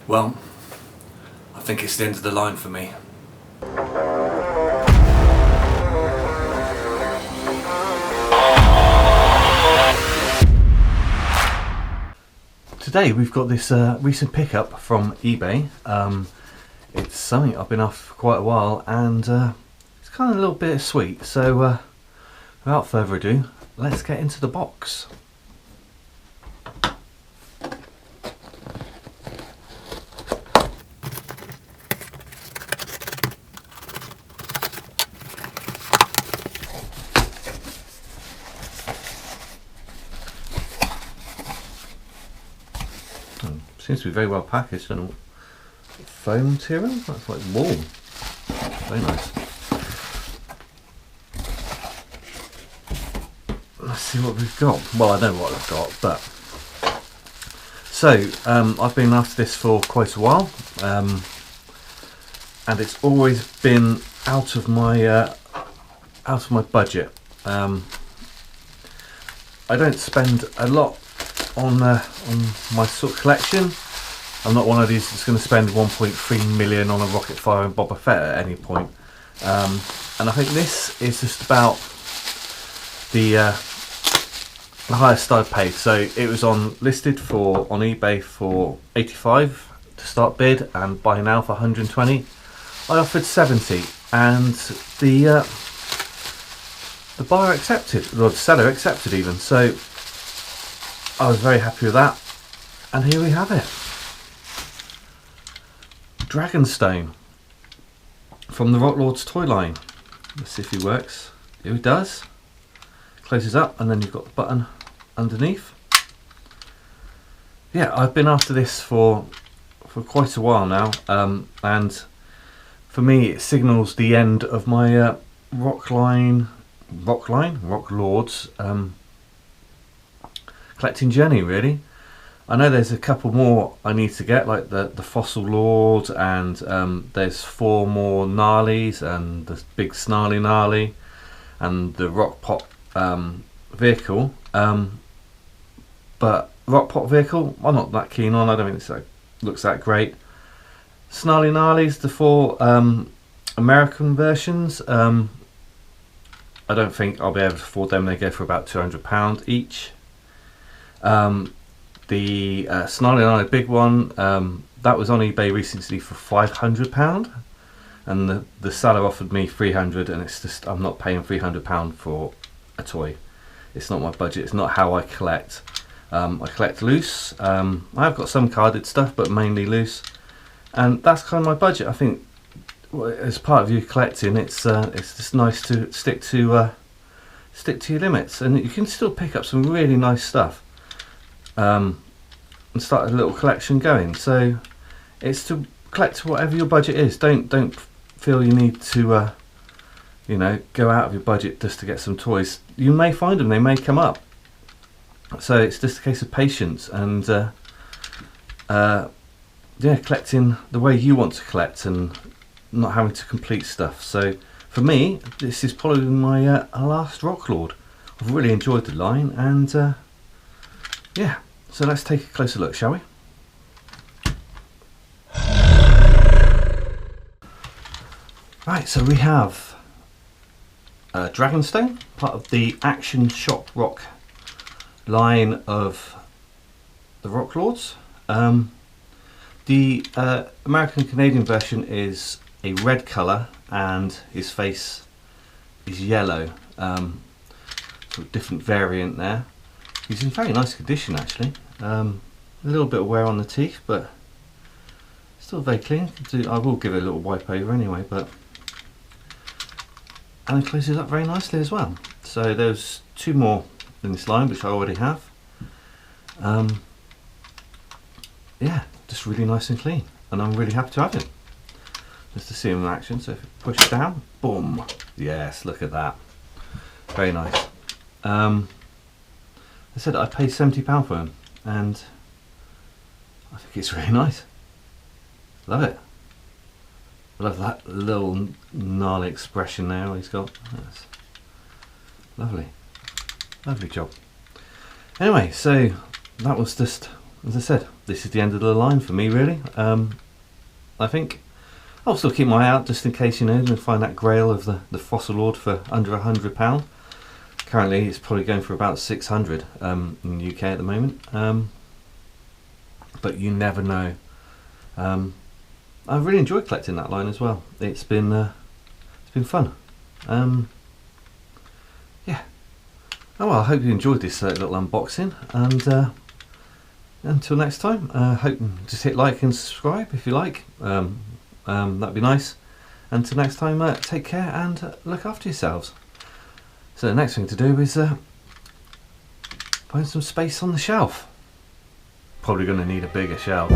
Well, I think it's the end of the line for me. Today we've got this recent pickup from eBay. It's something I've been after for quite a while, and it's kind of a little bit sweet. So without further ado, let's get into the box. Seems to be very well packaged. And foam material? That's like warm. Very nice. Let's see what we've got. Well, I know what I've got, but so I've been after this for quite a while, and it's always been out of my budget. I don't spend a lot on my sort of collection. I'm not one of these that's going to spend 1.3 million on a Rocket Fire and Boba Fett at any point. And I think this is just about the highest I've paid. So it was listed on eBay for 85 to start bid, and buy now for 120. I offered 70, and the buyer accepted, or the seller accepted even. So I was very happy with that, and here we have it. Dragonstone from the Rock Lords toy line. Let's see if he works. Here he does. Closes up, and then you've got the button underneath. Yeah, I've been after this for quite a while now, and for me it signals the end of my Rock Lords collecting journey, really. I know there's a couple more I need to get, like the Fossil Lord, and there's 4 more Gnarlies, and the big Snarly Gnarly, and the Rock Pot vehicle. But Rock Pot vehicle, I'm not that keen on. I don't think it looks that great. Snarly Gnarlies, the 4 American versions, I don't think I'll be able to afford them. They go for about £200 each. The Snarly Gnarly big one, that was on eBay recently for £500, and the seller offered me £300, and it's just, I'm not paying £300 for a toy. It's not my budget. It's not how I collect. I collect loose. I've got some carded stuff, but mainly loose, and that's kind of my budget. I think as part of you collecting, it's just nice to stick to your limits, and you can still pick up some really nice stuff. And start a little collection going. So it's to collect whatever your budget is. Don't feel you need to go out of your budget just to get some toys. You may find them, they may come up. So it's just a case of patience, and collecting the way you want to collect, and not having to complete stuff. So for me, this is probably my last Rock Lord. I've really enjoyed the line, and yeah. So let's take a closer look, shall we? Right, so we have Dragonstone, part of the Action Shop Rock line of the Rock Lords. The American-Canadian version is a red colour, and his face is yellow. Sort of different variant there. He's in very nice condition, actually. A little bit of wear on the teeth, but still very clean. I will give it a little wipe over anyway, and it closes up very nicely as well. So there's 2 more in this line, which I already have. Yeah, just really nice and clean, and I'm really happy to have it. Just to see him in action. So if you push it down, boom. Yes, look at that. Very nice. I said I paid £70 for him, and I think it's really nice. Love it. Love that little gnarly expression there he's got. That's lovely. Lovely job. Anyway, so that was just as I said, this is the end of the line for me, really. I think I'll still keep my eye out just in case, you know, and find that grail of the fossil lord for under £100. Currently, it's probably going for about 600 in the UK at the moment. But you never know. I've really enjoyed collecting that line as well. It's been fun. Yeah. Oh well, I hope you enjoyed this little unboxing, and until next time, hope just hit like and subscribe if you like. That'd be nice. Until next time, take care and look after yourselves. So the next thing to do is find some space on the shelf. Probably going to need a bigger shelf.